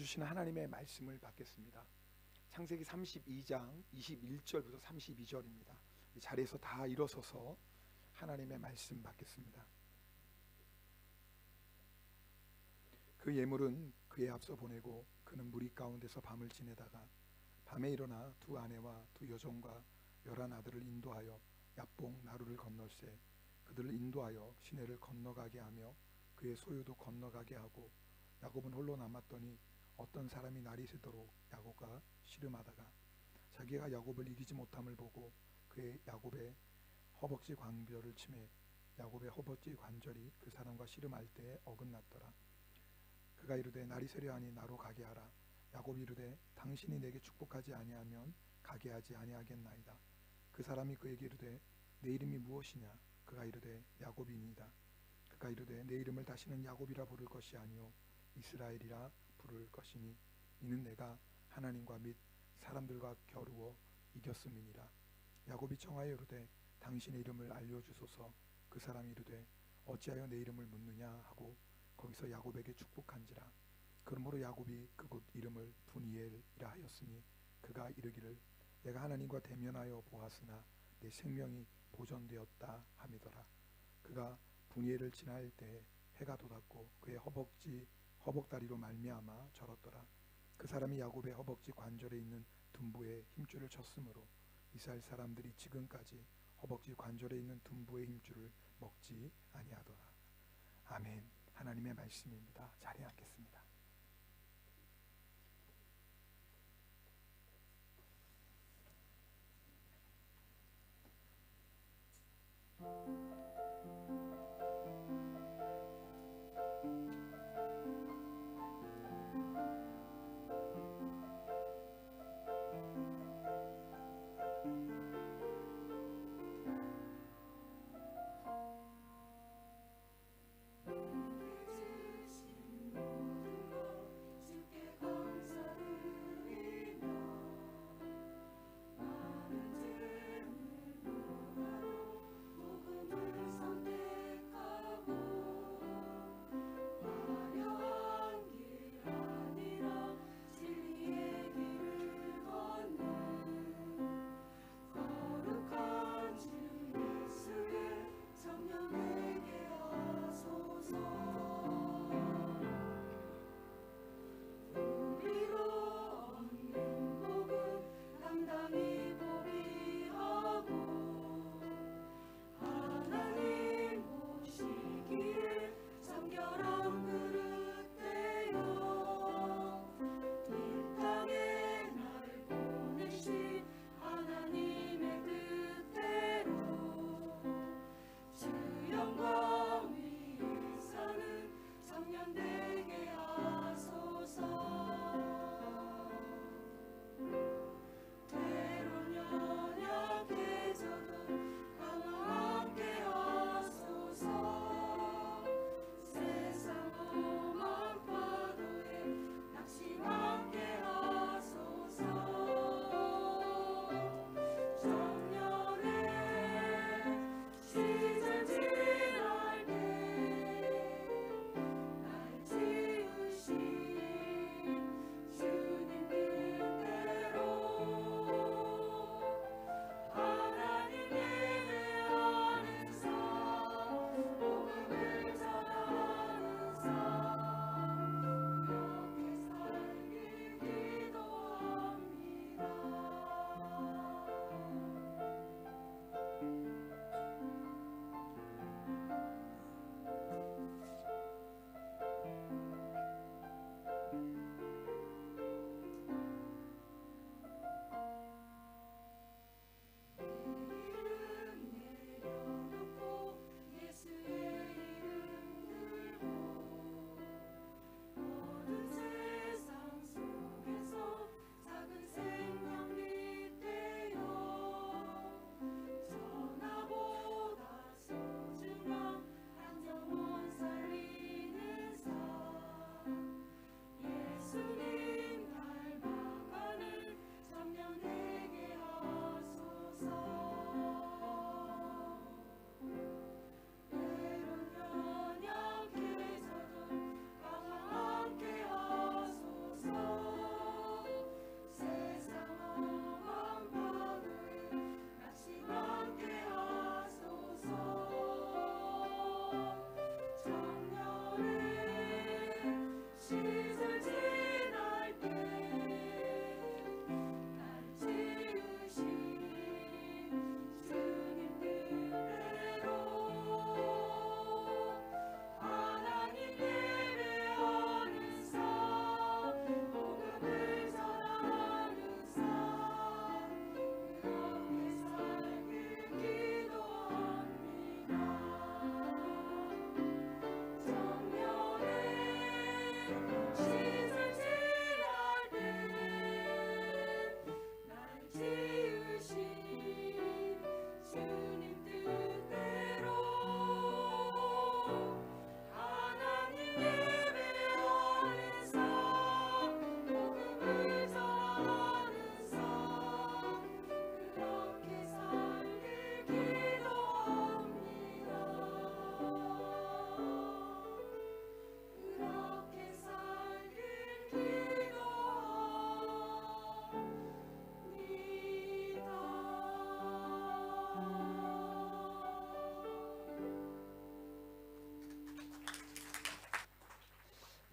주시는 하나님의 말씀을 받겠습니다. 창세기 32장 21절부터 32절입니다. 이 자리에서 다 일어서서 하나님의 말씀 받겠습니다. 그 예물은 그에 앞서 보내고 그는 무리 가운데서 밤을 지내다가 밤에 일어나 두 아내와 두 여종과 11 아들을 인도하여 야복 나루를 건널세 그들을 인도하여 시내를 건너가게 하며 그의 소유도 건너가게 하고 야곱은 홀로 남았더니 어떤 사람이 날이 새도록 야곱과 씨름하다가 자기가 야곱을 이기지 못함을 보고 그의 야곱의 허벅지 관절을 치매 야곱의 허벅지 관절이 그 사람과 씨름할 때에 어긋났더라. 그가 이르되 날이 새려 하니 나로 가게 하라. 야곱이 이르되 당신이 내게 축복하지 아니하면 가게 하지 아니하겠나이다. 그 사람이 그에게 이르되 내 이름이 무엇이냐? 그가 이르되 야곱이니이다. 그가 이르되 내 이름을 다시는 야곱이라 부를 것이 아니요 이스라엘이라 부를 것이니 이는 내가 하나님과 및 사람들과 겨루어 이겼음이니라. 야곱이 청하여 이르되 당신의 이름을 알려주소서. 그 사람이 이르되 어찌하여 내 이름을 묻느냐 하고 거기서 야곱에게 축복한지라. 그러므로 야곱이 그곳 이름을 분이엘이라 하였으니 그가 이르기를 내가 하나님과 대면하여 보았으나 내 생명이 보존되었다 함이더라. 그가 분이엘을 지나할 때 해가 돋았고 그의 허벅다리로 말미암아 절었더라. 그 사람이 야곱의 허벅지 관절에 있는 둔부에 힘줄을 쳤으므로 이스라엘 사람들이 지금까지 허벅지 관절에 있는 둔부의 힘줄을 먹지 아니하더라. 아멘. 하나님의 말씀입니다. 자리에 앉겠습니다.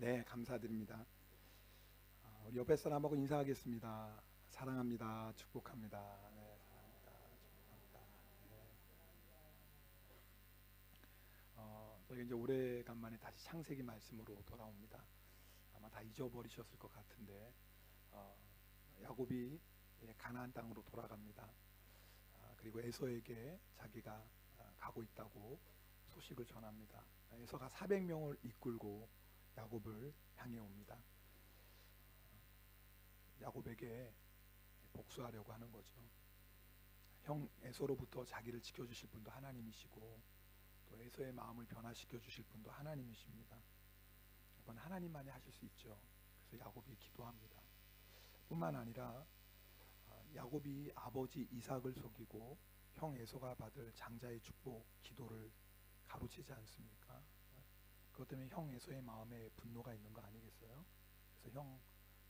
네, 감사드립니다. 우리 옆에 사람하고 인사하겠습니다. 사랑합니다. 축복합니다. 네, 사랑합니다. 축복합니다. 네. 저희가 이제 오래간만에 다시 창세기 말씀으로 돌아옵니다. 아마 다 잊어버리셨을 것 같은데 어, 야곱이 가나안 땅으로 돌아갑니다. 그리고 에서에게 자기가 가고 있다고 소식을 전합니다. 에서가 400명을 이끌고 야곱을 향해 옵니다. 야곱에게 복수하려고 하는 거죠. 형 에서로부터 자기를 지켜주실 분도 하나님이시고 또 에서의 마음을 변화시켜 주실 분도 하나님이십니다. 그건 하나님만이 하실 수 있죠. 그래서 야곱이 기도합니다. 뿐만 아니라 야곱이 아버지 이삭을 속이고 형 에서가 받을 장자의 축복 기도를 가로채지 않습니까? 그것 때문에 형 에서의 마음에 분노가 있는 거 아니겠어요? 그래서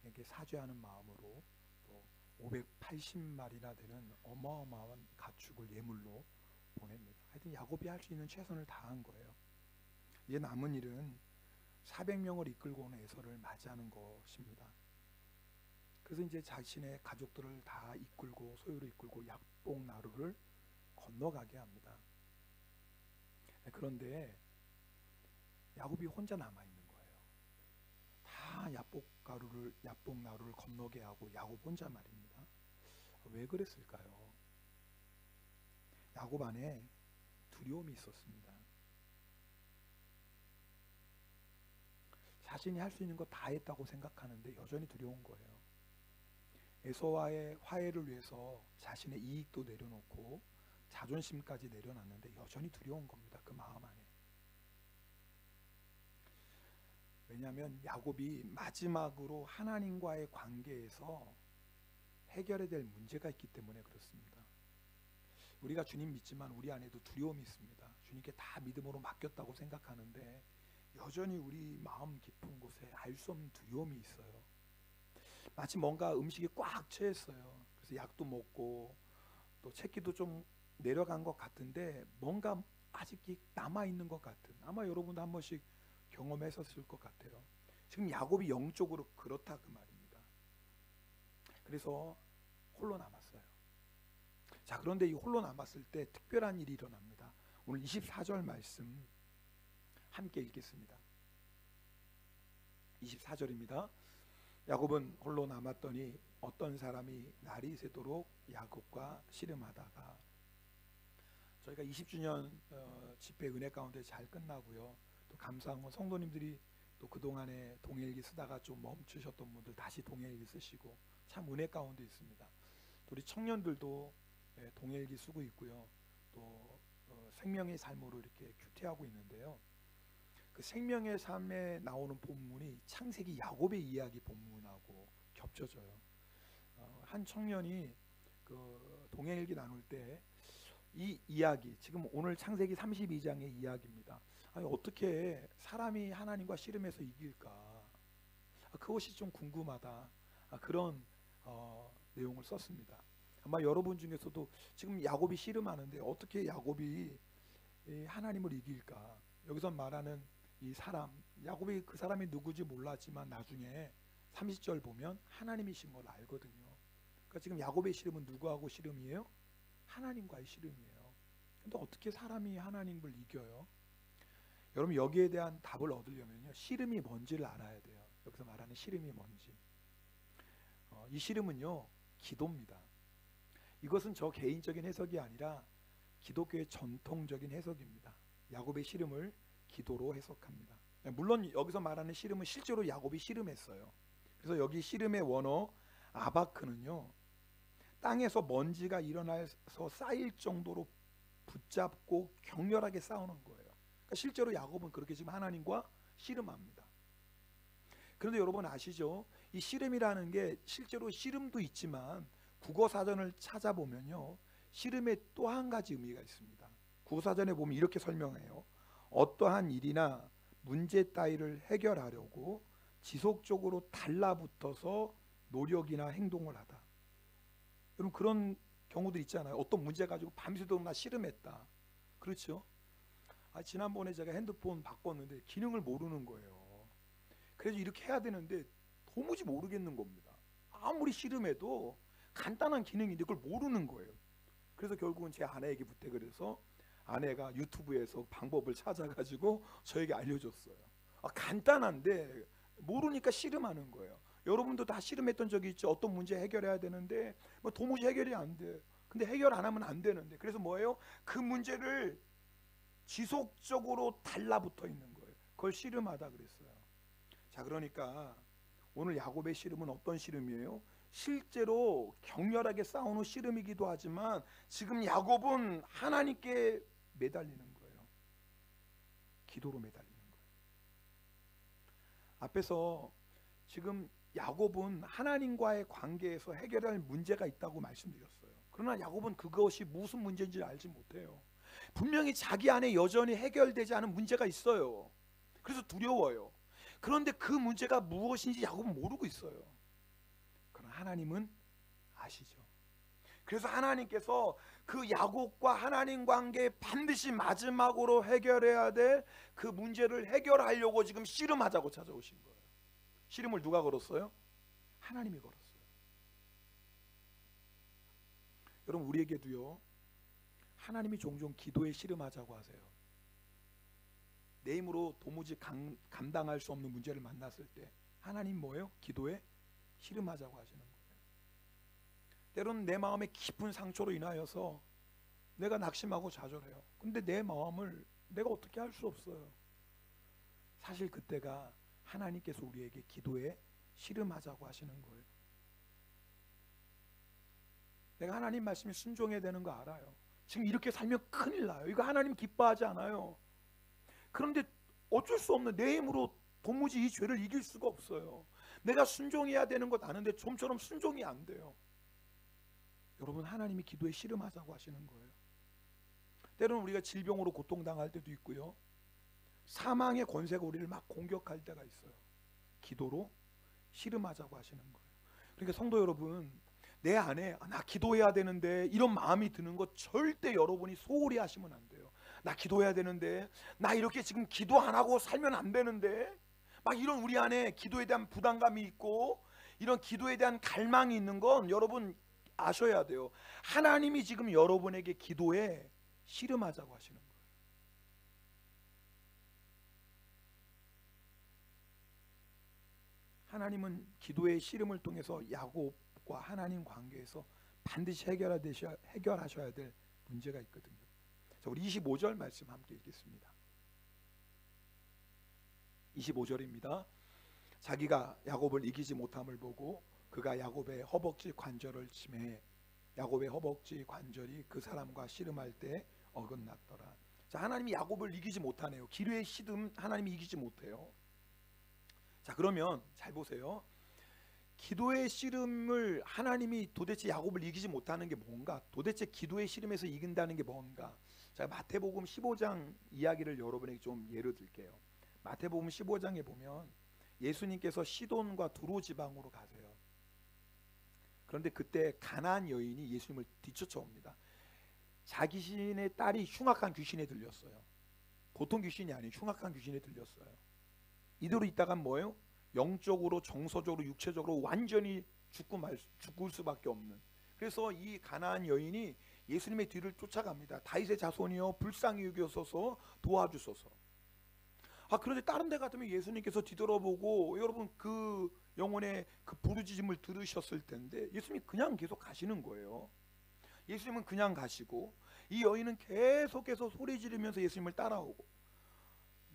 형에게 사죄하는 마음으로 또 580마리나 되는 어마어마한 가축을 예물로 보냅니다. 하여튼 야곱이 할 수 있는 최선을 다한 거예요. 이제 남은 일은 400명을 이끌고 오는 에서를 맞이하는 것입니다. 그래서 이제 자신의 가족들을 다 이끌고 소유로 이끌고 야복 나루를 건너가게 합니다. 그런데 야곱이 혼자 남아 있는 거예요. 다 야복 나루를 건너게 하고 야곱 혼자 말입니다. 왜 그랬을까요? 야곱 안에 두려움이 있었습니다. 자신이 할 수 있는 거 다 했다고 생각하는데 여전히 두려운 거예요. 에서와의 화해를 위해서 자신의 이익도 내려놓고 자존심까지 내려놨는데 여전히 두려운 겁니다. 그 마음 안에. 왜냐하면 야곱이 마지막으로 하나님과의 관계에서 해결해야 될 문제가 있기 때문에 그렇습니다. 우리가 주님 믿지만 우리 안에도 두려움이 있습니다. 주님께 다 믿음으로 맡겼다고 생각하는데 여전히 우리 마음 깊은 곳에 알 수 없는 두려움이 있어요. 마치 뭔가 음식이 꽉 채였어요. 그래서 약도 먹고 또 채기도 좀 내려간 것 같은데 뭔가 아직 남아있는 것 같은, 아마 여러분도 한 번씩 경험했었을 것 같아요. 지금 야곱이 영적으로 그렇다 그 말입니다. 그래서 홀로 남았어요. 자, 그런데 이 홀로 남았을 때 특별한 일이 일어납니다. 오늘 24절 말씀 함께 읽겠습니다. 24절입니다. 야곱은 홀로 남았더니 어떤 사람이 날이 새도록 야곱과 씨름하다가, 저희가 20주년 집회 은혜 가운데 잘 끝나고요. 또 감사한 건 성도님들이 또 그동안에 동일기 쓰다가 좀 멈추셨던 분들 다시 동일기 쓰시고 참 은혜 가운데 있습니다. 또 우리 청년들도 동일기 쓰고 있고요. 또 생명의 삶으로 이렇게 큐티하고 있는데요. 그 생명의 삶에 나오는 본문이 창세기 야곱의 이야기 본문하고 겹쳐져요. 한 청년이 그 동행일기 나눌 때 이 이야기, 지금 오늘 창세기 32장의 이야기입니다. 아니, 어떻게 사람이 하나님과 씨름해서 이길까? 그것이 좀 궁금하다. 그런 내용을 썼습니다. 아마 여러분 중에서도 지금 야곱이 씨름하는데 어떻게 야곱이 하나님을 이길까? 여기서 말하는 이 사람, 야곱이 그 사람이 누구지 몰랐지만 나중에 30절 보면 하나님이신 걸 알거든요. 그러니까 지금 야곱의 씨름은 누구하고 씨름이에요? 하나님과의 씨름이에요. 근데 어떻게 사람이 하나님을 이겨요? 여러분, 여기에 대한 답을 얻으려면요, 씨름이 뭔지를 알아야 돼요. 여기서 말하는 씨름이 뭔지. 이 씨름은요, 기도입니다. 이것은 저 개인적인 해석이 아니라 기독교의 전통적인 해석입니다. 야곱의 씨름을 기도로 해석합니다. 물론 여기서 말하는 씨름은 실제로 야곱이 씨름했어요. 그래서 여기 씨름의 원어 아바크는요, 땅에서 먼지가 일어나서 쌓일 정도로 붙잡고 격렬하게 싸우는 거예요. 그러니까 실제로 야곱은 그렇게 지금 하나님과 씨름합니다. 그런데 여러분 아시죠? 이 씨름이라는 게 실제로 씨름도 있지만 국어사전을 찾아보면요, 씨름에 또 한 가지 의미가 있습니다. 국어사전에 보면 이렇게 설명해요. 어떠한 일이나 문제 따위를 해결하려고 지속적으로 달라붙어서 노력이나 행동을 하다. 여러분, 그런 경우들 있잖아요. 어떤 문제 가지고 밤새도록 나 씨름했다. 그렇죠? 지난번에 제가 핸드폰 바꿨는데 기능을 모르는 거예요. 그래서 이렇게 해야 되는데 도무지 모르겠는 겁니다. 아무리 씨름해도 간단한 기능인데 그걸 모르는 거예요. 그래서 결국은 제 아내에게 부탁을 해서 아내가 유튜브에서 방법을 찾아가지고 저에게 알려줬어요. 간단한데 모르니까 씨름하는 거예요. 여러분도 다 씨름했던 적이 있죠. 어떤 문제 해결해야 되는데 뭐 도무지 해결이 안 돼. 근데 해결 안 하면 안 되는데, 그래서 뭐예요? 그 문제를 지속적으로 달라붙어 있는 거예요. 그걸 씨름하다 그랬어요. 자, 그러니까 오늘 야곱의 씨름은 어떤 씨름이에요? 실제로 격렬하게 싸우는 씨름이기도 하지만 지금 야곱은 하나님께 매달리는 거예요. 기도로 매달리는 거예요. 앞에서 지금 야곱은 하나님과의 관계에서 해결할 문제가 있다고 말씀드렸어요. 그러나 야곱은 그것이 무슨 문제인지 알지 못해요. 분명히 자기 안에 여전히 해결되지 않은 문제가 있어요. 그래서 두려워요. 그런데 그 문제가 무엇인지 야곱은 모르고 있어요. 그러나 하나님은 아시죠. 그래서 하나님께서 그 야곱과 하나님 관계에 반드시 마지막으로 해결해야 될 그 문제를 해결하려고 지금 씨름하자고 찾아오신 거예요. 씨름을 누가 걸었어요? 하나님이 걸었어요. 여러분, 우리에게도요, 하나님이 종종 기도에 씨름하자고 하세요. 내 힘으로 도무지 감당할 수 없는 문제를 만났을 때 하나님 뭐예요? 기도에 씨름하자고 하시는 거예요. 때로는 내 마음의 깊은 상처로 인하여서 내가 낙심하고 좌절해요. 근데 내 마음을 내가 어떻게 할 수 없어요. 사실 그때가 하나님께서 우리에게 기도에 씨름하자고 하시는 거예요. 내가 하나님 말씀에 순종해야 되는 거 알아요. 지금 이렇게 살면 큰일 나요. 이거 하나님 기뻐하지 않아요. 그런데 어쩔 수 없는, 내 힘으로 도무지 이 죄를 이길 수가 없어요. 내가 순종해야 되는 것 아는데 좀처럼 순종이 안 돼요. 여러분, 하나님이 기도에 씨름하자고 하시는 거예요. 때로는 우리가 질병으로 고통당할 때도 있고요, 사망의 권세가 우리를 막 공격할 때가 있어요. 기도로 씨름하자고 하시는 거예요. 그러니까 성도 여러분, 내 안에 나 기도해야 되는데 이런 마음이 드는 거 절대 여러분이 소홀히 하시면 안 돼요. 나 기도해야 되는데, 나 이렇게 지금 기도 안 하고 살면 안 되는데, 막 이런 우리 안에 기도에 대한 부담감이 있고 이런 기도에 대한 갈망이 있는 건 여러분 아셔야 돼요. 하나님이 지금 여러분에게 기도에 씨름하자고 하시는 거예요. 하나님은 기도의 씨름을 통해서 야곱과 하나님 관계에서 반드시 해결하셔야 될 문제가 있거든요. 자, 우리 25절 말씀 함께 읽겠습니다. 25절입니다. 자기가 야곱을 이기지 못함을 보고 그가 야곱의 허벅지 관절을 치매 야곱의 허벅지 관절이 그 사람과 씨름할 때 어긋났더라. 자, 하나님이 야곱을 이기지 못하네요. 기도의 씨름 하나님이 이기지 못해요. 자, 그러면 잘 보세요. 기도의 씨름을 하나님이 도대체 야곱을 이기지 못하는 게 뭔가? 도대체 기도의 씨름에서 이긴다는 게 뭔가? 자, 마태복음 15장 이야기를 여러분에게 좀 예로 들게요. 마태복음 15장에 보면 예수님께서 시돈과 두로 지방으로 가세요. 그런데 그때 가나안 여인이 예수님을 뒤쫓아옵니다. 자기신의 딸이 흉악한 귀신에 들렸어요. 보통 귀신이 아니에요. 흉악한 귀신에 들렸어요. 이대로 있다간 뭐예요? 영적으로, 정서적으로, 육체적으로 완전히 죽을 수밖에 없는. 그래서 이 가나안 여인이 예수님의 뒤를 쫓아갑니다. 다윗의 자손이여 불쌍히 여기소서 도와주소서. 그런데 다른 데 같으면 예수님께서 뒤돌아보고 여러분 그 영혼의 그 부르짖음을 들으셨을 텐데 예수님이 그냥 계속 가시는 거예요. 예수님은 그냥 가시고 이 여인은 계속해서 소리 지르면서 예수님을 따라오고,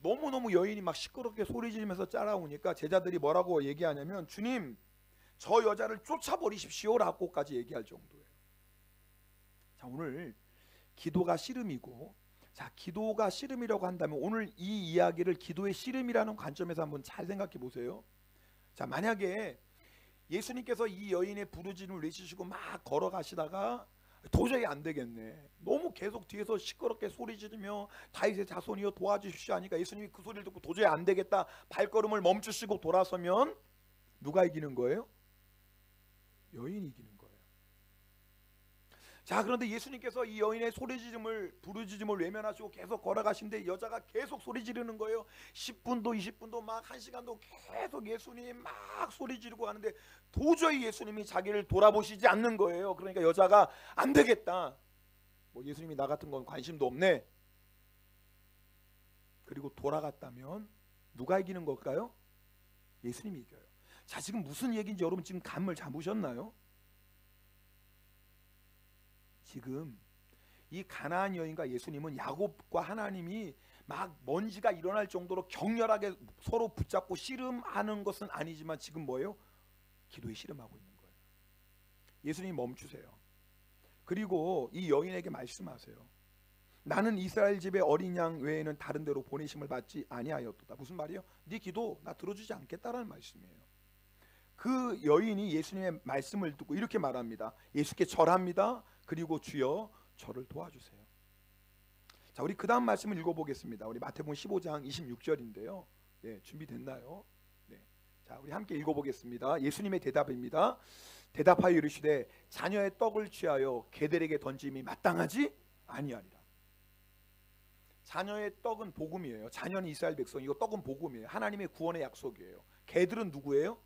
너무너무 여인이 막 시끄럽게 소리 지르면서 따라오니까 제자들이 뭐라고 얘기하냐면, 주님, 저 여자를 쫓아버리십시오라고까지 얘기할 정도예요. 자, 오늘 기도가 씨름이고, 자, 기도가 씨름이라고 한다면 오늘 이 이야기를 기도의 씨름이라는 관점에서 한번 잘 생각해 보세요. 자, 만약에 예수님께서 이 여인의 부르짖음을 외치시고 막 걸어가시다가 도저히 안 되겠네, 너무 계속 뒤에서 시끄럽게 소리 지르며 다윗의 자손이여 도와주십시오 하니까 예수님이 그 소리를 듣고 도저히 안 되겠다 발걸음을 멈추시고 돌아서면 누가 이기는 거예요? 여인이 이기는 거예요. 자, 그런데 예수님께서 이 여인의 소리지름을 부르짖음을 외면하시고 계속 걸어가신데 여자가 계속 소리 지르는 거예요. 10분도 20분도 막 1시간도 계속 예수님이 막 소리 지르고 하는데 도저히 예수님이 자기를 돌아보시지 않는 거예요. 그러니까 여자가 안 되겠다, 뭐 예수님이 나 같은 건 관심도 없네. 그리고 돌아갔다면 누가 이기는 걸까요? 예수님이 이겨요. 자, 지금 무슨 얘기인지 여러분 지금 감을 잡으셨나요? 지금 이 가나안 여인과 예수님은 야곱과 하나님이 막 먼지가 일어날 정도로 격렬하게 서로 붙잡고 씨름하는 것은 아니지만 지금 뭐예요? 기도에 씨름하고 있는 거예요. 예수님 멈추세요. 그리고 이 여인에게 말씀하세요. 나는 이스라엘 집의 어린 양 외에는 다른 데로 보내심을 받지 아니하였도다. 무슨 말이에요? 네 기도 나 들어주지 않겠다라는 말씀이에요. 그 여인이 예수님의 말씀을 듣고 이렇게 말합니다. 예수께 절합니다. 그리고 주여 저를 도와주세요. 자, 우리 그 다음 말씀을 읽어보겠습니다. 우리 마태복음 15장 26절인데요. 네, 준비됐나요? 네. 자, 우리 함께 읽어보겠습니다. 예수님의 대답입니다. 대답하여 이르시되 자녀의 떡을 취하여 개들에게 던짐이 마땅하지 아니하리라. 자녀의 떡은 복음이에요. 자녀는 이스라엘 백성이고 떡은 복음이에요. 하나님의 구원의 약속이에요. 개들은 누구예요?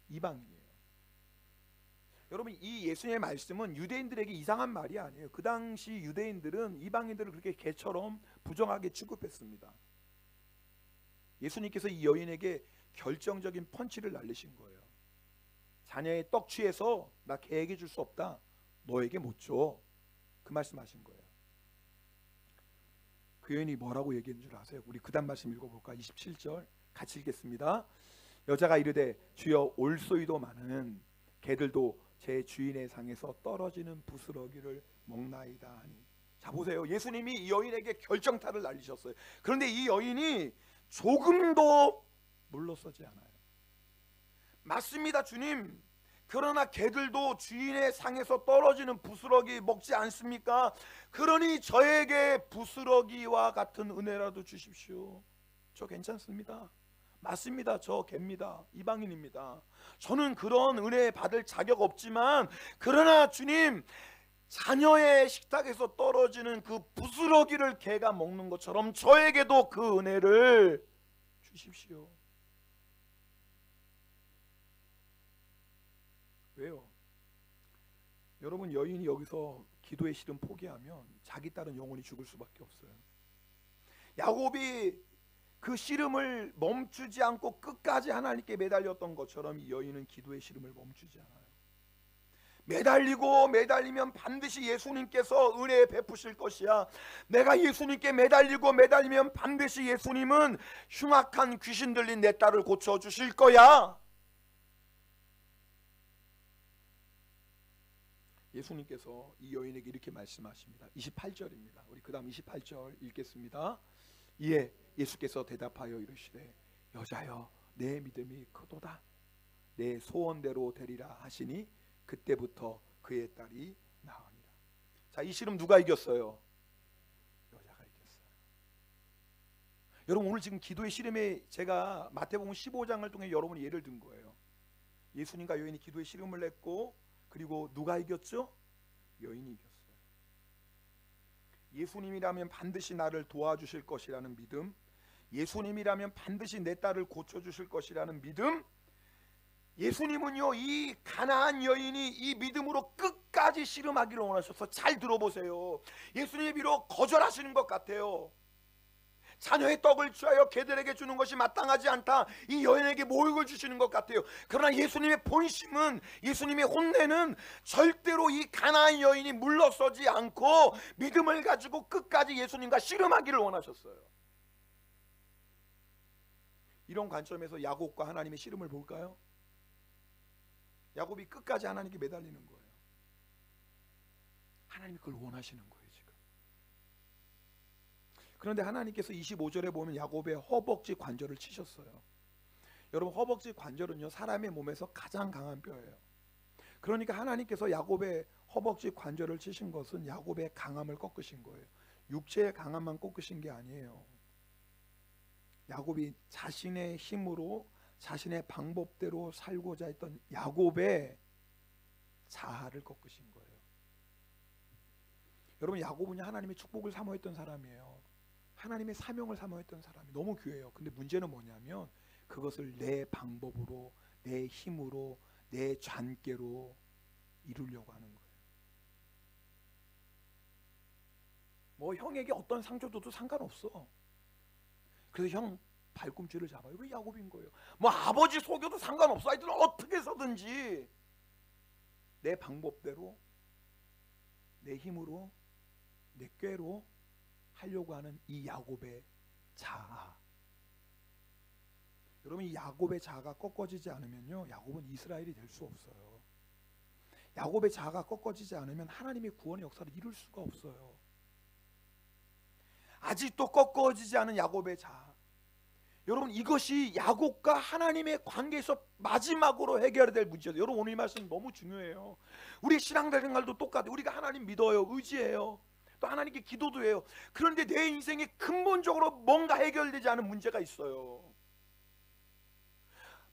이방인이에요. 여러분, 이 예수님의 말씀은 유대인들에게 이상한 말이 아니에요. 그 당시 유대인들은 이방인들을 그렇게 개처럼 부정하게 취급했습니다. 예수님께서 이 여인에게 결정적인 펀치를 날리신 거예요. 자녀의 떡 취해서 나 개에게 줄 수 없다, 너에게 못 줘, 그 말씀하신 거예요. 그 여인이 뭐라고 얘기한 줄 아세요? 우리 그 다음 말씀 읽어볼까? 27절 같이 읽겠습니다. 여자가 이르되 주여 올소이도마는 개들도 제 주인의 상에서 떨어지는 부스러기를 먹나이다 하니. 자, 보세요. 예수님이 이 여인에게 결정타를 날리셨어요. 그런데 이 여인이 조금도 물러서지 않아요. 맞습니다 주님, 그러나 개들도 주인의 상에서 떨어지는 부스러기 먹지 않습니까? 그러니 저에게 부스러기와 같은 은혜라도 주십시오. 저 괜찮습니다. 맞습니다. 저 개입니다. 이방인입니다. 저는 그런 은혜 받을 자격 없지만, 그러나 주님, 자녀의 식탁에서 떨어지는 그 부스러기를 개가 먹는 것처럼 저에게도 그 은혜를 주십시오. 왜요? 여러분, 여인이 여기서 기도의 씨름 포기하면 자기 딸은 영원히 죽을 수밖에 없어요. 야곱이 그 씨름을 멈추지 않고 끝까지 하나님께 매달렸던 것처럼 이 여인은 기도의 씨름을 멈추지 않아요. 매달리고 매달리면 반드시 예수님께서 은혜 베푸실 것이야. 내가 예수님께 매달리고 매달리면 반드시 예수님은 흉악한 귀신 들린 내 딸을 고쳐주실 거야. 예수님께서 이 여인에게 이렇게 말씀하십니다. 28절입니다. 우리 그 다음 28절 읽겠습니다. 이에 예수께서 대답하여 이르시되 여자여 내 믿음이 크도다, 내 소원대로 되리라 하시니 그때부터 그의 딸이 나으니라. 자, 이 씨름 누가 이겼어요? 여자가 이겼어요. 여러분, 오늘 지금 기도의 씨름에 제가 마태복음 15장을 통해 여러분이 예를 든 거예요. 예수님과 여인이 기도의 씨름을 했고, 그리고 누가 이겼죠? 여인이 이겼어요. 예수님이라면 반드시 나를 도와주실 것이라는 믿음, 예수님이라면 반드시 내 딸을 고쳐주실 것이라는 믿음. 예수님은요, 이 가나안 여인이 이 믿음으로 끝까지 씨름하기를 원하셔서, 잘 들어보세요. 예수님이 비록 거절하시는 것 같아요. 자녀의 떡을 취하여 개들에게 주는 것이 마땅하지 않다, 이 여인에게 모욕을 주시는 것 같아요. 그러나 예수님의 본심은, 예수님의 혼내는 절대로 이 가나안 여인이 물러서지 않고 믿음을 가지고 끝까지 예수님과 씨름하기를 원하셨어요. 이런 관점에서 야곱과 하나님의 씨름을 볼까요? 야곱이 끝까지 하나님께 매달리는 거예요. 하나님이 그걸 원하시는 거예요 지금. 그런데 하나님께서 25절에 보면 야곱의 허벅지 관절을 치셨어요. 여러분, 허벅지 관절은요 사람의 몸에서 가장 강한 뼈예요. 그러니까 하나님께서 야곱의 허벅지 관절을 치신 것은 야곱의 강함을 꺾으신 거예요. 육체의 강함만 꺾으신 게 아니에요. 야곱이 자신의 힘으로 자신의 방법대로 살고자 했던 야곱의 자아를 꺾으신 거예요. 여러분, 야곱은 하나님의 축복을 사모했던 사람이에요. 하나님의 사명을 사모했던 사람이 너무 귀해요. 근데 문제는 뭐냐면 그것을 내 방법으로, 내 힘으로, 내 잔꾀로 이루려고 하는 거예요. 뭐 형에게 어떤 상처 줘도 상관없어. 그래서 형 발꿈치를 잡아요. 왜 야곱인 거예요? 뭐 아버지 속여도 상관없어. 하여튼 어떻게 해서든지 내 방법대로, 내 힘으로, 내 꾀로 하려고 하는 이 야곱의 자아. 여러분, 이 야곱의 자아가 꺾어지지 않으면요, 야곱은 이스라엘이 될 수 없어요. 야곱의 자아가 꺾어지지 않으면 하나님의 구원의 역사를 이룰 수가 없어요. 아직도 꺾어지지 않은 야곱의 자아. 여러분, 이것이 야곱과 하나님의 관계에서 마지막으로 해결해야 될 문제예요. 여러분, 오늘 이 말씀 너무 중요해요. 우리 신앙생활도 똑같아요. 우리가 하나님 믿어요, 의지해요, 또 하나님께 기도도 해요. 그런데 내 인생에 근본적으로 뭔가 해결되지 않은 문제가 있어요.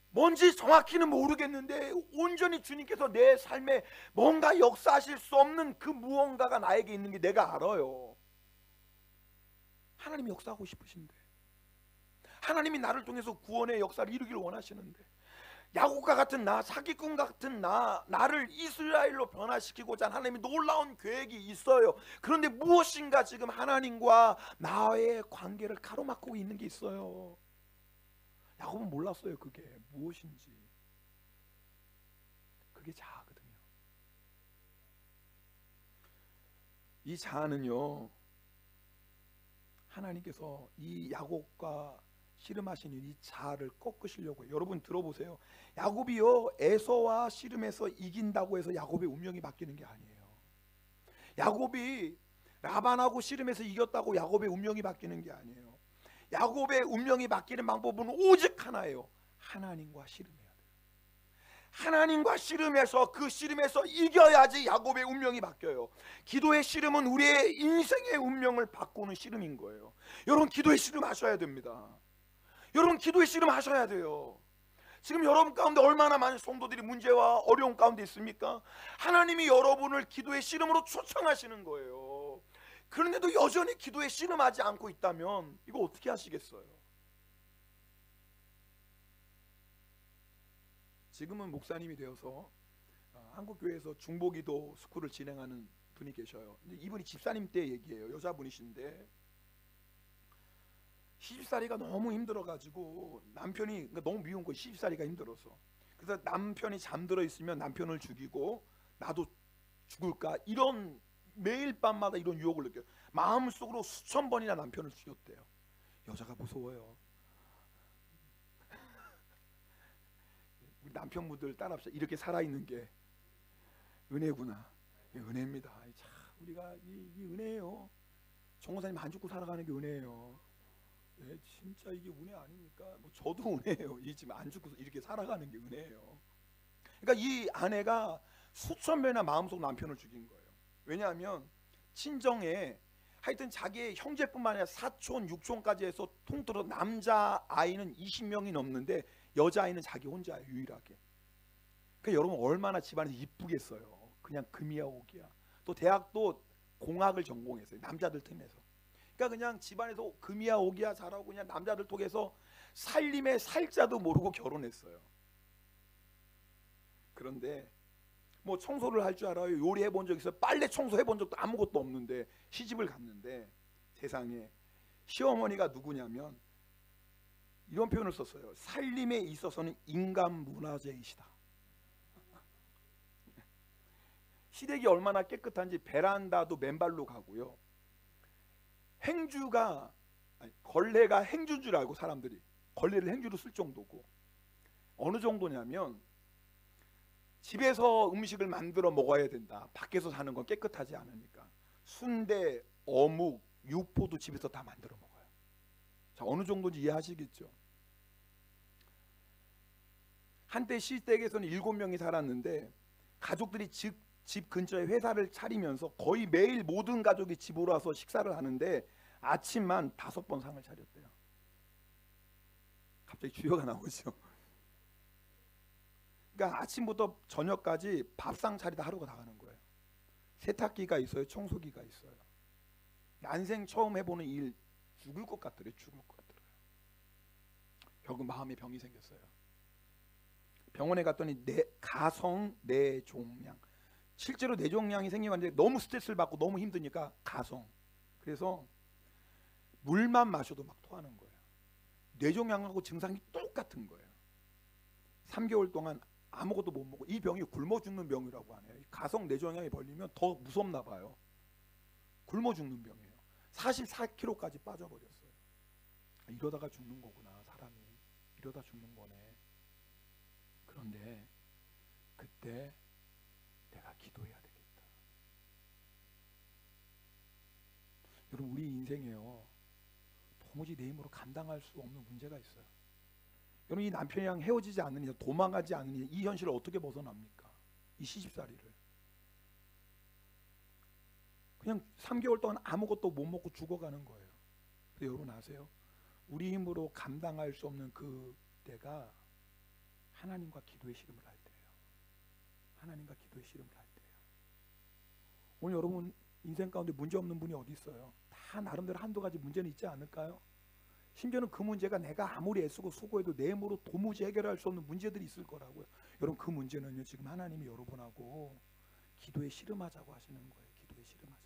뭔지 정확히는 모르겠는데 온전히 주님께서 내 삶에 뭔가 역사하실 수 없는 그 무언가가 나에게 있는 게 내가 알아요. 하나님이 역사하고 싶으신데, 하나님이 나를 통해서 구원의 역사를 이루기를 원하시는데, 야곱과 같은 나, 사기꾼 같은 나를 이스라엘로 변화시키고자 하나님이 놀라운 계획이 있어요. 그런데 무엇인가 지금 하나님과 나의 관계를 가로막고 있는 게 있어요. 야곱은 몰랐어요. 그게 무엇인지. 그게 자아거든요. 이 자아는요, 하나님께서 이 야곱과 씨름하시는 이 자아를 꺾으시려고 해요. 여러분 들어보세요. 야곱이요, 에서와 씨름해서 이긴다고 해서 야곱의 운명이 바뀌는 게 아니에요. 야곱이 라반하고 씨름해서 이겼다고 야곱의 운명이 바뀌는 게 아니에요. 야곱의 운명이 바뀌는 방법은 오직 하나예요. 하나님과 씨름해야 돼요. 하나님과 씨름해서, 그 씨름에서 이겨야지 야곱의 운명이 바뀌어요. 기도의 씨름은 우리의 인생의 운명을 바꾸는 씨름인 거예요. 여러분, 기도의 씨름 하셔야 됩니다. 여러분, 기도의 씨름 하셔야 돼요. 지금 여러분 가운데 얼마나 많은 성도들이 문제와 어려움 가운데 있습니까? 하나님이 여러분을 기도의 씨름으로 초청하시는 거예요. 그런데도 여전히 기도에 씨름하지 않고 있다면 이거 어떻게 하시겠어요? 지금은 목사님이 되어서 한국교회에서 중보기도 스쿨을 진행하는 분이 계셔요. 이분이 집사님 때 얘기예요. 여자분이신데 시집살이가 너무 힘들어가지고 남편이, 그러니까 너무 미운 거예요. 시집살이가 힘들어서. 그래서 남편이 잠들어 있으면 남편을 죽이고 나도 죽을까, 이런 매일 밤마다 이런 유혹을 느껴요. 마음속으로 수천 번이나 남편을 죽였대요. 여자가 무서워요. 우리 남편분들 따라합시다. 이렇게 살아있는 게 은혜구나. 은혜입니다. 참 우리가 이 은혜예요. 정원사님 안 죽고 살아가는 게 은혜예요. 네, 진짜 이게 은혜 아닙니까? 뭐 저도 은혜예요. 이 지금 안 죽고 이렇게 살아가는 게 은혜예요. 그러니까 이 아내가 수천 번이나 마음속 남편을 죽인 거예요. 왜냐하면 친정에 하여튼 자기의 형제뿐만 아니라 사촌, 육촌까지 해서 통틀어 남자 아이는 20명이 넘는데 여자 아이는 자기 혼자예요, 유일하게. 그러니까 여러분 얼마나 집안에서 이쁘겠어요. 그냥 금이야 오기야. 또 대학도 공학을 전공했어요, 남자들 틈에서. 그러니까 그냥 집안에서 금이야 오기야 잘하고 그냥 남자들 통해서 살림의 살자도 모르고 결혼했어요. 그런데 뭐 청소를 할 줄 알아요. 요리해 본 적 있어요. 빨래 청소해 본 적도 아무것도 없는데 시집을 갔는데 세상에 시어머니가 누구냐면 이런 표현을 썼어요. 살림에 있어서는 인간 문화재이시다. 시댁이 얼마나 깨끗한지 베란다도 맨발로 가고요. 행주가, 아니, 걸레가 행주인 줄 알고 사람들이 걸레를 행주로 쓸 정도고, 어느 정도냐면 집에서 음식을 만들어 먹어야 된다. 밖에서 사는 건 깨끗하지 않으니까 순대, 어묵, 육포도 집에서 다 만들어 먹어요. 자, 어느 정도인지 이해하시겠죠? 한때 시댁에서는 7명이 살았는데 가족들이 집 근처에 회사를 차리면서 거의 매일 모든 가족이 집으로 와서 식사를 하는데 아침만 5번 상을 차렸대요. 갑자기 주여가 나오죠. 그러니까 아침부터 저녁까지 밥상 차리다 하루가 다 가는 거예요. 세탁기가 있어요, 청소기가 있어요. 난생 처음 해보는 일, 죽을 것 같더래요. 죽을 것 같더래요. 결국 마음에 병이 생겼어요. 병원에 갔더니 가성 뇌종양, 실제로 뇌종양이 생겨가는데 너무 스트레스를 받고 너무 힘드니까 가성. 그래서 물만 마셔도 막 토하는 거예요. 뇌종양하고 증상이 똑같은 거예요. 3개월 동안 아무것도 못 먹고, 이 병이 굶어 죽는 병이라고 하네요. 가성 뇌종양이 걸리면 더 무섭나 봐요. 굶어 죽는 병이에요. 44kg까지 빠져버렸어요. 이러다가 죽는 거구나, 사람이. 이러다 죽는 거네. 그런데 그때 내가 기도해야 되겠다. 여러분, 우리 인생에요, 도무지 내 힘으로 감당할 수 없는 문제가 있어요. 여러분, 이 남편이랑 헤어지지 않으니, 도망가지 않으니 이 현실을 어떻게 벗어납니까? 이 시집살이를. 그냥 3개월 동안 아무것도 못 먹고 죽어가는 거예요. 근데 여러분 아세요? 우리 힘으로 감당할 수 없는 그 때가 하나님과 기도의 씨름을 할 때예요. 하나님과 기도의 씨름을 할 때예요. 오늘 여러분 인생 가운데 문제 없는 분이 어디 있어요? 다 나름대로 한두 가지 문제는 있지 않을까요? 심지어는 그 문제가 내가 아무리 애쓰고 수고해도 내 힘으로 도무지 해결할 수 없는 문제들이 있을 거라고요. 여러분, 그 문제는요, 지금 하나님이 여러분하고 기도에 씨름하자고 하시는 거예요. 기도에 씨름하자고.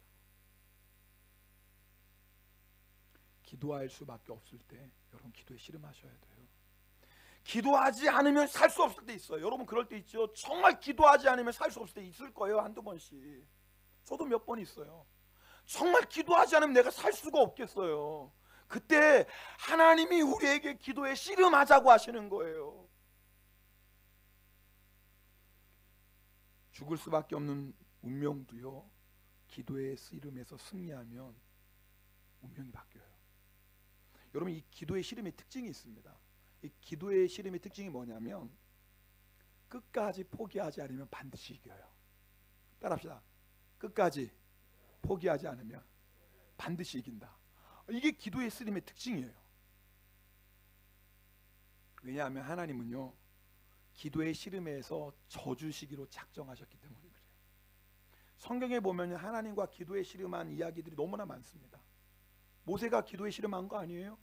기도할 수밖에 없을 때 여러분 기도에 씨름하셔야 돼요. 기도하지 않으면 살 수 없을 때 있어요. 여러분, 그럴 때 있죠. 정말 기도하지 않으면 살 수 없을 때 있을 거예요. 한두 번씩. 저도 몇 번 있어요. 정말 기도하지 않으면 내가 살 수가 없겠어요. 그때 하나님이 우리에게 기도에 씨름하자고 하시는 거예요. 죽을 수밖에 없는 운명도요, 기도의 씨름에서 승리하면 운명이 바뀌어요. 여러분, 이 기도의 씨름의 특징이 있습니다. 이 기도의 씨름의 특징이 뭐냐면 끝까지 포기하지 않으면 반드시 이겨요. 따라합시다. 끝까지 포기하지 않으면 반드시 이긴다. 이게 기도의 씨름의 특징이에요. 왜냐하면 하나님은요, 기도의 씨름에서 저주시기로 작정하셨기 때문에 그래요. 성경에 보면 하나님과 기도의 씨름한 이야기들이 너무나 많습니다. 모세가 기도의 씨름한 거 아니에요?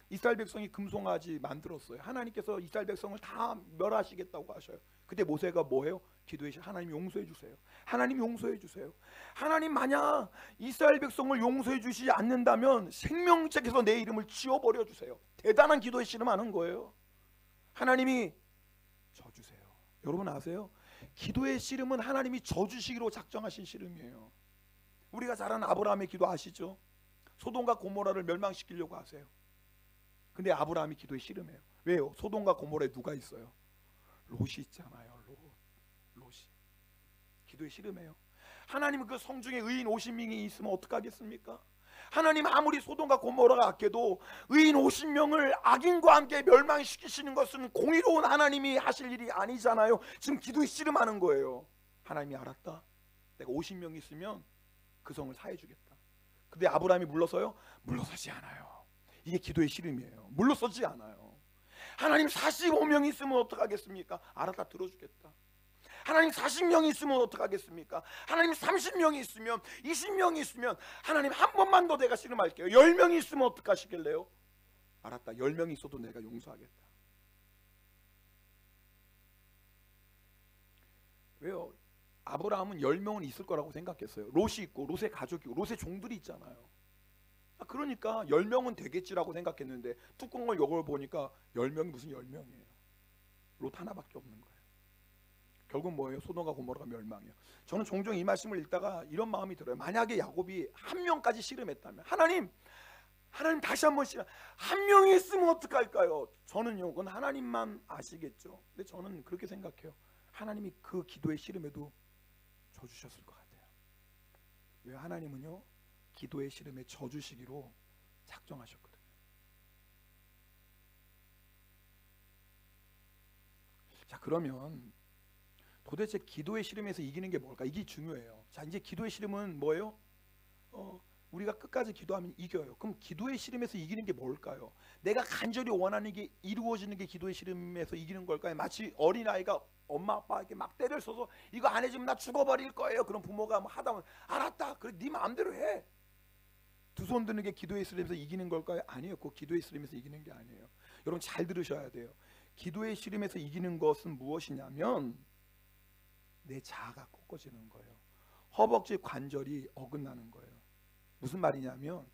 이스라엘 백성이 금송아지 만들었어요. 하나님께서 이스라엘 백성을 다 멸하시겠다고 하셔요. 그때 모세가 뭐해요? 기도의 씨름. 하나님 용서해 주세요. 하나님 용서해 주세요. 하나님, 만약 이스라엘 백성을 용서해 주시지 않는다면 생명책에서 내 이름을 지워버려 주세요. 대단한 기도의 씨름하는 거예요. 하나님이 져주세요. 여러분 아세요? 기도의 씨름은 하나님이 져주시기로 작정하신 씨름이에요. 우리가 잘 아는 아브라함의 기도 아시죠? 소돔과 고모라를 멸망시키려고 하세요. 근데 아브라함이 기도에 씨름해요. 왜요? 소돔과 고모라에 누가 있어요? 롯이 있잖아요. 롯이. 기도에 씨름해요. 하나님은 그 성중에 의인 50명이 있으면 어떡하겠습니까? 하나님 아무리 소돔과 고모라가 악해도 의인 50명을 악인과 함께 멸망시키시는 것은 공의로운 하나님이 하실 일이 아니잖아요. 지금 기도에 씨름하는 거예요. 하나님이 알았다. 내가 50명이 있으면 그 성을 사해주겠다. 근데 아브라함이 물러서요? 물러서지 않아요. 이게 기도의 씨름이에요. 물러서지 않아요. 하나님 45명이 있으면 어떡하겠습니까? 알았다, 들어주겠다. 하나님 40명이 있으면 어떡하겠습니까? 하나님 30명이 있으면, 20명이 있으면, 하나님 한 번만 더 내가 씨름할게요. 10명이 있으면 어떡하시길래요? 알았다, 10명이 있어도 내가 용서하겠다. 왜요? 아브라함은 10명은 있을 거라고 생각했어요. 롯이 있고 롯의 가족이 있고 롯의 종들이 있잖아요. 그러니까 10명은 되겠지라고 생각했는데 뚜껑을 요걸 보니까 10명이 무슨 10명이에요. 롯 하나밖에 없는 거예요. 결국 뭐예요? 소돔과 고모라가 멸망이에요. 저는 종종 이 말씀을 읽다가 이런 마음이 들어요. 만약에 야곱이 한 명까지 씨름했다면, 하나님 다시 한번 씨름, 한 명이 있으면 어떡할까요? 저는요, 그건 하나님만 아시겠죠. 근데 저는 그렇게 생각해요. 하나님이 그 기도의 씨름에도 져주셨을 것 같아요. 왜? 하나님은요, 기도의 씨름에 져주시기로 작정하셨거든요. 자, 그러면 도대체 기도의 씨름에서 이기는 게 뭘까? 이게 중요해요. 자, 이제 기도의 씨름은 뭐예요? 우리가 끝까지 기도하면 이겨요. 그럼 기도의 씨름에서 이기는 게 뭘까요? 내가 간절히 원하는 게 이루어지는 게 기도의 씨름에서 이기는 걸까요? 마치 어린아이가 엄마 아빠에게 막 때를 써서 이거 안 해주면 나 죽어버릴 거예요. 그럼 부모가 뭐 하다 보면 알았다, 그래 네 마음대로 해. 두 손 드는 게 기도의 씨름에서 이기는 걸까요? 아니에요. 그 기도의 씨름에서 이기는 게 아니에요. 여러분 잘 들으셔야 돼요. 기도의 씨름에서 이기는 것은 무엇이냐면 내 자아가 꺾어지는 거예요. 허벅지 관절이 어긋나는 거예요. 무슨 말이냐면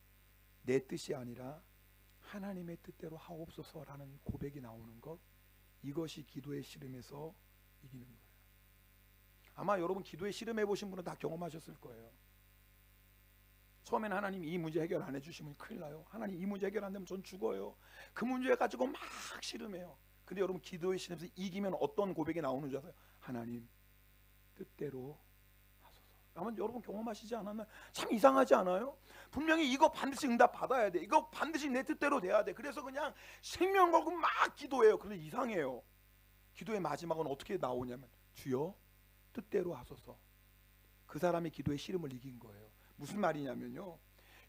내 뜻이 아니라 하나님의 뜻대로 하옵소서라는 고백이 나오는 것, 이것이 기도의 씨름에서 이기는 거예요. 아마 여러분 기도의 씨름 해보신 분은 다 경험하셨을 거예요. 처음에는 하나님 이 문제 해결 안 해주시면 큰일 나요. 하나님 이 문제 해결 안 되면 전 죽어요. 그 문제 가지고 막 씨름해요. 근데 여러분 기도의 씨름에서 이기면 어떤 고백이 나오는 줄 아세요? 하나님 뜻대로 하소서. 아마 여러분 경험하시지 않았나요? 참 이상하지 않아요? 분명히 이거 반드시 응답 받아야 돼. 이거 반드시 내 뜻대로 돼야 돼. 그래서 그냥 생명 걸고 막 기도해요. 그런데 이상해요. 기도의 마지막은 어떻게 나오냐면 주여 뜻대로 하소서. 그 사람이 기도의 씨름을 이긴 거예요. 무슨 말이냐면요,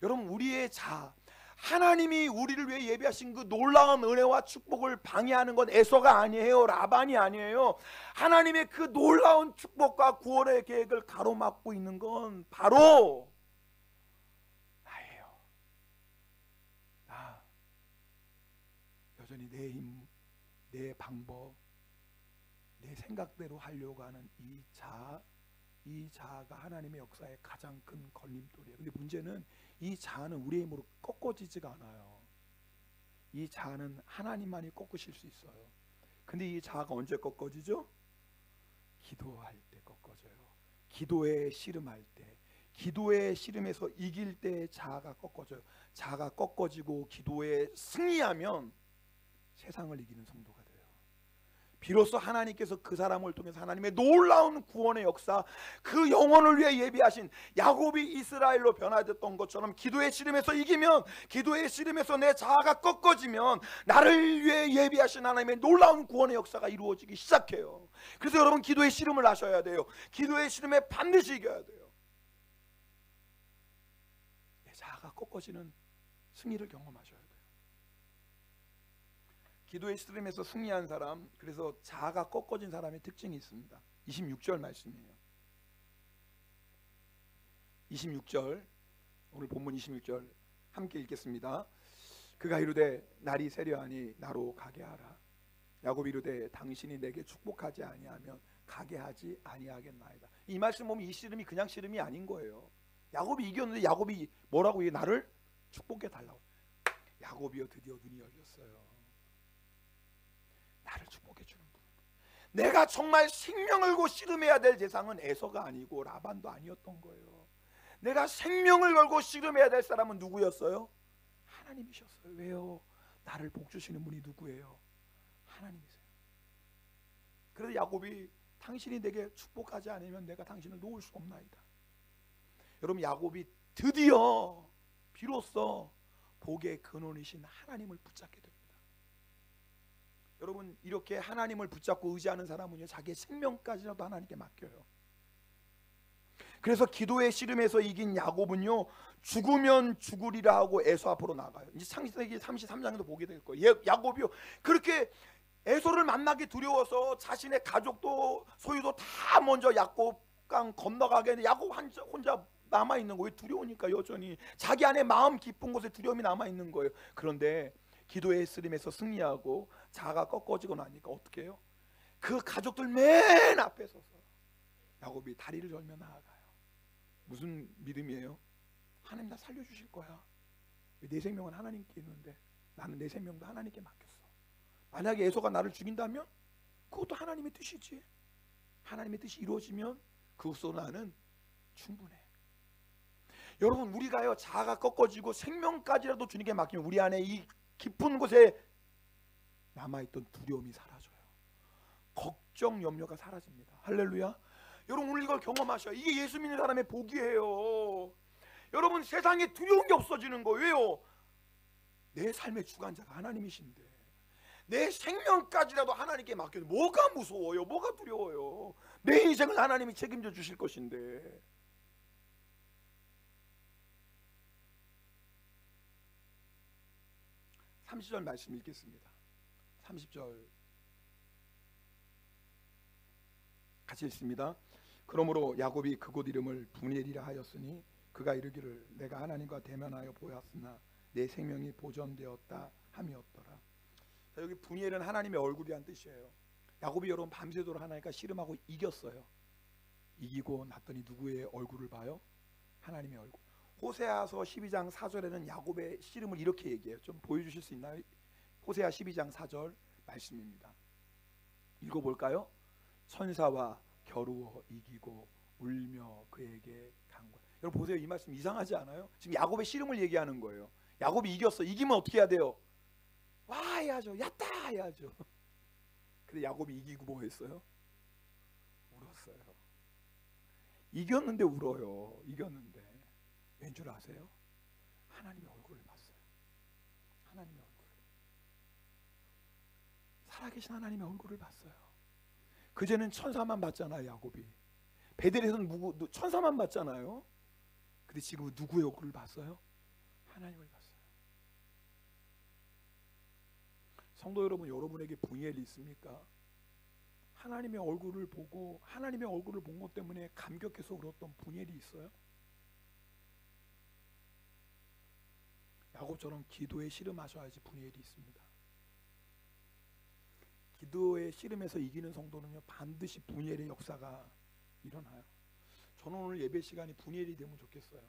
여러분 우리의 자아, 하나님이 우리를 위해 예비하신 그 놀라운 은혜와 축복을 방해하는 건 에서가 아니에요. 라반이 아니에요. 하나님의 그 놀라운 축복과 구원의 계획을 가로막고 있는 건 바로 나예요. 나 여전히 내 힘, 내 방법, 내 생각대로 하려고 하는 이 자아가 하나님의 역사의 가장 큰 걸림돌이에요. 근데 문제는 이 자아는 우리의 힘으로 꺾어지지가 않아요. 이 자아는 하나님만이 꺾으실 수 있어요. 근데 이 자아가 언제 꺾어지죠? 기도할 때 꺾어져요. 기도에 씨름할 때, 기도의 씨름에서 이길 때 자아가 꺾어져요. 자아가 꺾어지고 기도에 승리하면 세상을 이기는 성도가 돼요. 비로소 하나님께서 그 사람을 통해서 하나님의 놀라운 구원의 역사, 그 영혼을 위해 예비하신 야곱이 이스라엘로 변화됐던 것처럼 기도의 씨름에서 이기면, 기도의 씨름에서 내 자아가 꺾어지면 나를 위해 예비하신 하나님의 놀라운 구원의 역사가 이루어지기 시작해요. 그래서 여러분 기도의 씨름을 하셔야 돼요. 기도의 씨름에 반드시 이겨야 돼요. 내 자아가 꺾어지는 승리를 경험하셔야 돼요. 기도의 씨름에서 승리한 사람, 그래서 자아가 꺾어진 사람의 특징이 있습니다. 26절 말씀이에요. 26절, 오늘 본문 26절 함께 읽겠습니다. 그가 이르되 날이 세려하니 나로 가게 하라. 야곱이 이르되 당신이 내게 축복하지 아니하면 가게 하지 아니하겠나이다. 이 말씀 보면 이 씨름이 그냥 씨름이 아닌 거예요. 야곱이 이겼는데 야곱이 뭐라고 나를 축복해 달라고. 야곱이여 드디어 눈이 열렸어요. 나를 축복해 주는 분. 내가 정말 생명을 걸고 씨름해야 될 대상은 에서가 아니고 라반도 아니었던 거예요. 내가 생명을 걸고 씨름해야 될 사람은 누구였어요? 하나님이셨어요. 왜요? 나를 복 주시는 분이 누구예요? 하나님이세요. 그래서 야곱이 당신이 내게 축복하지 않으면 내가 당신을 놓을 수 없나이다. 여러분 야곱이 드디어 비로소 복의 근원이신 하나님을 붙잡게 됩니다. 여러분 이렇게 하나님을 붙잡고 의지하는 사람은요 자기의 생명까지라도 하나님께 맡겨요. 그래서 기도의 씨름에서 이긴 야곱은요 죽으면 죽으리라 하고 에서 앞으로 나가요. 이제 창세기 33장에도 보게 될 거예요. 야곱이요 그렇게 에서를 만나기 두려워서 자신의 가족도 소유도 다 먼저 야곱강 건너가게 했는데 야곱 혼자 남아있는 거예요. 두려우니까 여전히 자기 안에 마음 깊은 곳에 두려움이 남아있는 거예요. 그런데 기도의 씨름에서 승리하고 자아가 꺾어지고 나니까 어떻게 해요? 그 가족들 맨 앞에 서서 야곱이 다리를 절며 나아가요. 무슨 믿음이에요? 하나님 나 살려주실 거야. 내 생명은 하나님께 있는데 나는 내 생명도 하나님께 맡겼어. 만약에 에서가 나를 죽인다면 그것도 하나님의 뜻이지. 하나님의 뜻이 이루어지면 그것으로 나는 충분해. 여러분 우리가요 자아가 꺾어지고 생명까지라도 주님께 맡기면 우리 안에 이 깊은 곳에 남아있던 두려움이 사라져요. 걱정, 염려가 사라집니다. 할렐루야. 여러분 오늘 이걸 경험하셔요. 이게 예수 믿는 사람의 복이에요. 여러분 세상에 두려운 게 없어지는 거예요. 내 삶의 주관자가 하나님이신데 내 생명까지라도 하나님께 맡겨도 뭐가 무서워요? 뭐가 두려워요? 내 인생을 하나님이 책임져 주실 것인데. 30절 말씀 읽겠습니다. 30절 같이 읽습니다. 그러므로 야곱이 그곳 이름을 분이엘이라 하였으니 그가 이르기를 내가 하나님과 대면하여 보았으나 내 생명이 보존되었다 함이었더라. 자, 여기 분이엘은 하나님의 얼굴이란 뜻이에요. 야곱이 여러분 밤새도록 하나님과 씨름하고 이겼어요. 이기고 났더니 누구의 얼굴을 봐요? 하나님의 얼굴. 호세아서 12장 4절에는 야곱의 씨름을 이렇게 얘기해요. 좀 보여주실 수 있나요? 호세아 12장 4절 말씀입니다. 읽어볼까요? 천사와 겨루어 이기고 울며 그에게 간구하. 여러분 보세요. 이 말씀 이상하지 않아요? 지금 야곱의 씨름을 얘기하는 거예요. 야곱이 이겼어. 이기면 어떻게 해야 돼요? 와 해야죠. 야따 해야죠. 근데 야곱이 이기고 뭐 했어요? 울었어요. 이겼는데 울어요. 이겼는데 왠 줄 아세요? 하나님의 얼굴을 봤어요. 하나님의 얼굴. 살아계신 하나님의 얼굴을 봤어요. 그제는 천사만 봤잖아요. 야곱이 베델에서는 천사만 봤잖아요. 근데 지금 누구의 얼굴을 봤어요? 하나님을 봤어요. 성도 여러분, 여러분에게 분이엘이 있습니까? 하나님의 얼굴을 보고 하나님의 얼굴을 본 것 때문에 감격해서 울었던 분이엘이 있어요? 야곱처럼 기도에 씨름하셔야지 분이엘이 있습니다. 기도의 씨름에서 이기는 성도는요 반드시 분이엘의 역사가 일어나요. 저는 오늘 예배 시간이 분이엘이 되면 좋겠어요.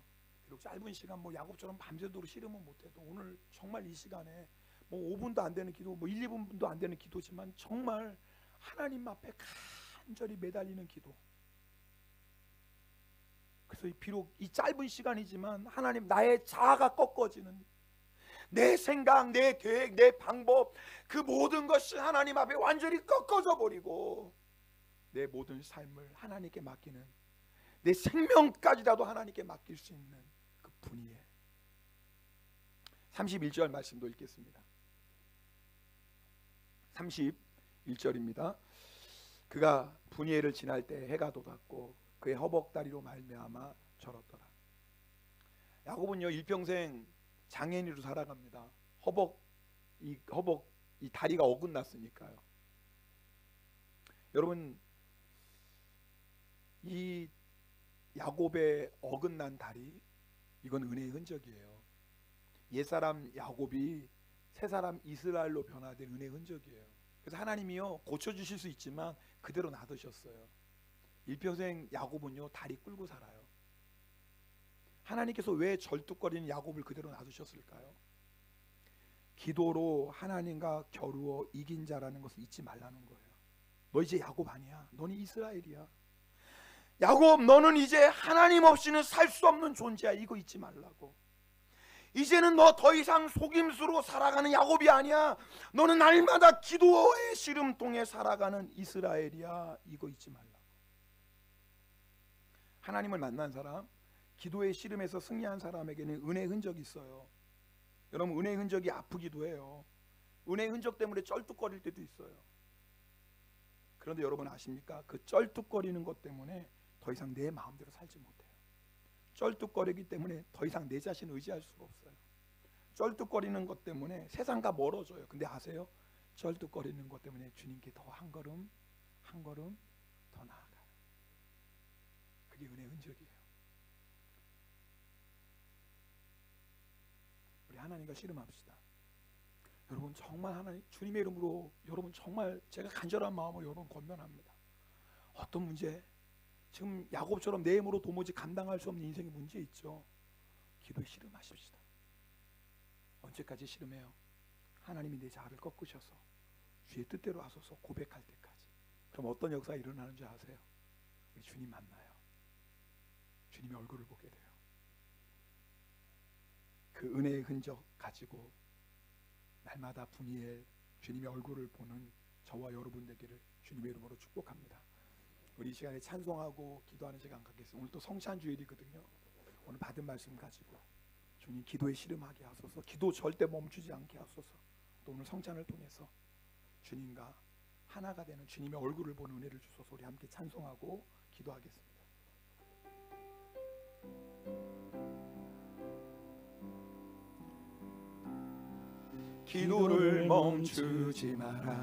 비록 짧은 시간 뭐 야곱처럼 밤새도록 씨름은 못해도 오늘 정말 이 시간에 뭐 5분도 안 되는 기도, 뭐 1, 2분도 안 되는 기도지만 정말 하나님 앞에 간절히 매달리는 기도. 그래서 비록 이 짧은 시간이지만 하나님 나의 자아가 꺾어지는 내 생각, 내 계획, 내 방법 그 모든 것이 하나님 앞에 완전히 꺾어져 버리고 내 모든 삶을 하나님께 맡기는 내 생명까지라도 하나님께 맡길 수 있는 그 분이에요. 31절 말씀도 읽겠습니다. 31절입니다. 그가 분이엘을 지날 때 해가 돋았고 그의 허벅다리로 말미암아 절었더라. 야곱은요 일평생 장애인으로 살아갑니다. 이 다리가 어긋났으니까요. 여러분 이 야곱의 어긋난 다리 이건 은혜의 흔적이에요. 옛사람 야곱이 새사람 이스라엘로 변화된 은혜의 흔적이에요. 그래서 하나님이요 고쳐주실 수 있지만 그대로 놔두셨어요. 일평생 야곱은요 다리 끌고 살아요. 하나님께서 왜 절뚝거리는 야곱을 그대로 놔두셨을까요? 기도로 하나님과 겨루어 이긴 자라는 것을 잊지 말라는 거예요. 너 이제 야곱 아니야. 너는 이스라엘이야. 야곱 너는 이제 하나님 없이는 살 수 없는 존재야. 이거 잊지 말라고. 이제는 너 더 이상 속임수로 살아가는 야곱이 아니야. 너는 날마다 기도의 씨름통에 살아가는 이스라엘이야. 이거 잊지 말라고. 하나님을 만난 사람, 기도의 씨름에서 승리한 사람에게는 은혜의 흔적이 있어요. 여러분 은혜의 흔적이 아프기도 해요. 은혜의 흔적 때문에 쩔뚝거릴 때도 있어요. 그런데 여러분 아십니까? 그 쩔뚝거리는 것 때문에 더 이상 내 마음대로 살지 못해요. 쩔뚝거리기 때문에 더 이상 내 자신을 의지할 수가 없어요. 쩔뚝거리는 것 때문에 세상과 멀어져요. 근데 아세요? 쩔뚝거리는 것 때문에 주님께 더 한 걸음 한 걸음 더 나아가요. 그게 은혜의 흔적이에요. 우리 하나님과 씨름합시다. 여러분 정말 하나님 주님의 이름으로 여러분 정말 제가 간절한 마음으로 여러분 권면합니다. 어떤 문제 지금 야곱처럼 내 힘으로 도무지 감당할 수 없는 인생의 문제 있죠. 기도에 씨름하십시다. 언제까지 씨름해요? 하나님이 내 자아를 꺾으셔서 주의 뜻대로 하소서 고백할 때까지. 그럼 어떤 역사가 일어나는 줄 아세요? 우리 주님 만나요. 주님의 얼굴을 보게 돼요. 그 은혜의 흔적 가지고 날마다 분이엘 주님의 얼굴을 보는 저와 여러분 되기를 주님의 이름으로 축복합니다. 우리 이 시간에 찬송하고 기도하는 시간 갖겠습니다. 오늘 또 성찬주일이거든요. 오늘 받은 말씀 가지고 주님 기도에 씨름하게 하소서. 기도 절대 멈추지 않게 하소서. 또 오늘 성찬을 통해서 주님과 하나가 되는 주님의 얼굴을 보는 은혜를 주소서. 우리 함께 찬송하고 기도하겠습니다. 기도를 멈추지 마라.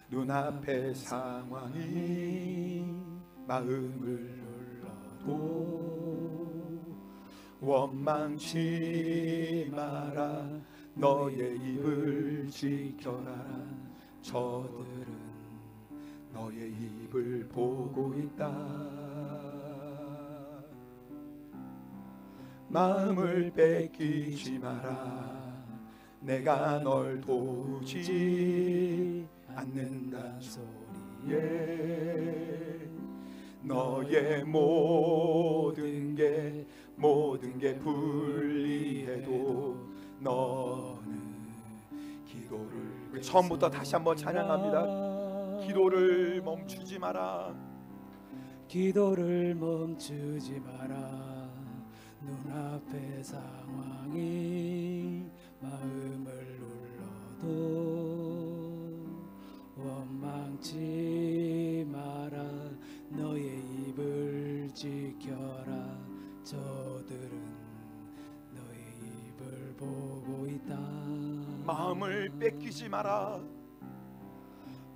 눈앞의 상황이 마음을 눌러도 원망치 마라. 너의 입을 지켜라. 저들은 너의 입을 보고 있다. 마음을 뺏기지 마라. 내가 널 도우지 않는단 소리에 너의 모든 게 불리해도 너는 기도를, 처음부터 다시 한번 찬양합니다. 기도를 멈추지 마라. 기도를 멈추지 마라. 눈앞의 상황이 마음을 눌러도 원망치 마라. 너의 입을 지켜라. 저들은 너의 입을 보고 있다. 마음을 뺏기지 마라.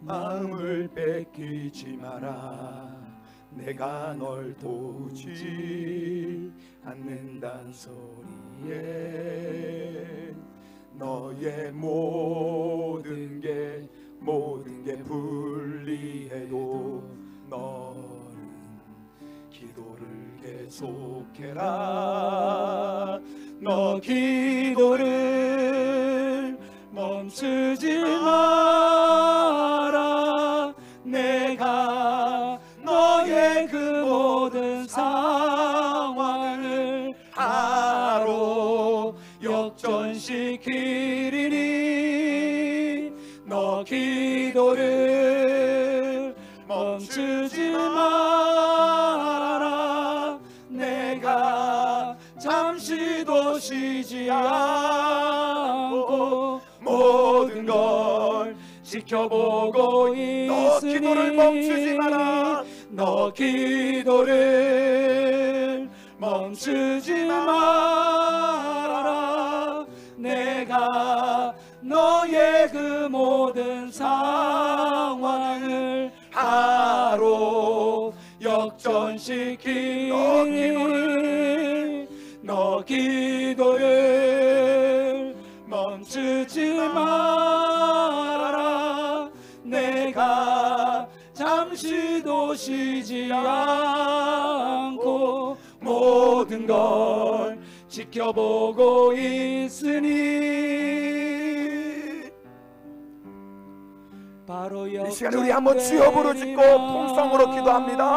마음을 뺏기지 마라. 내가 널 도우지 않는단 소리에 너의 모든 게 불리해도 너는 기도를 계속해라. 너 기도를 멈추지 마라. 내가 너의 그 모든 상황을 바로 역전시키리니 너 기도를 멈추지 마라. 내가 잠시도 쉬지 않고 모든 걸 지켜보고 있으니 너 기도를 멈추지 마라. 너 기도를 멈추지 마라. 내가 너의 그 모든 상황을 바로 역전시키니 너 기도를 멈추지 마라. 내가 잠시도 쉬지 않고 모든 걸 지켜보고 있으니 바로 이 시간에 우리 한번 주여 부르짖고 통성으로 기도합니다.